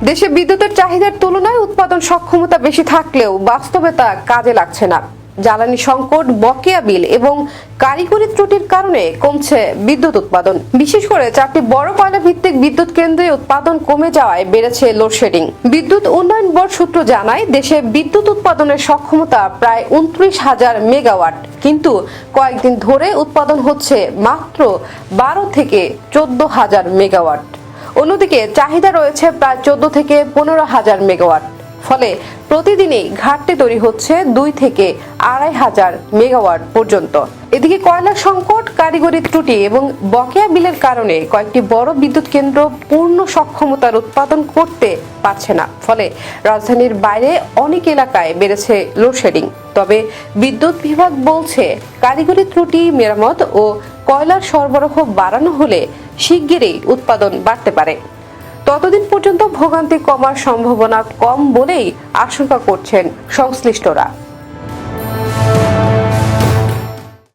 দেশে বিদ্যুতের চাহিদার তুলনায় উৎপাদন সক্ষমতা বেশি থাকলেও বাস্তবে তা কাজে লাগছে না। জ্বালানি সংকট, বকেয়া বিল এবং কারিগরি ত্রুটির কারণে কমছে বিদ্যুৎ উৎপাদন। বিশেষ করে 4টি বড় কয়লা ভিত্তিক বিদ্যুৎ কেন্দ্রে উৎপাদন কমে যাওয়ায় বেড়েছে লোডশেডিং। বিদ্যুৎ উন্নয়ন বোর্ড সূত্র জানায়, দেশে বিদ্যুৎ উৎপাদনের সক্ষমতা প্রায় 29,000 মেগাওয়াট, কিন্তু কয়েকদিন ধরে উৎপাদন হচ্ছে মাত্র 12 থেকে 14,000 মেগাওয়াট। অন্যদিকে চাহিদা রয়েছে প্রায় 14 থেকে 15,000 মেগাওয়াট। ফলে প্রতিদিনই ঘাটতি তৈরি হচ্ছে 2 থেকে 2,500 মেগাওয়াট পর্যন্ত। এদিকে কয়লা সংকট, কারিগরি ত্রুটি এবং বকেয়া বিলের কারণে কয়েকটি বড় বিদ্যুৎ কেন্দ্র পূর্ণ সক্ষমতার উৎপাদন করতে পারছে না। ফলে রাজধানীর বাইরে অনেক এলাকায় বেড়েছে লোডশেডিং। তবে বিদ্যুৎ বিভাগ বলছে, কারিগরি ত্রুটি মেরামত ও কয়লার সরবরাহ বাড়ানো হলে শিগগিরই উৎপাদন বাড়তে পারে। ততদিন পর্যন্ত ভোগান্তি কমার সম্ভাবনা কম বলেই আশঙ্কা করছেন সংশ্লিষ্টরা।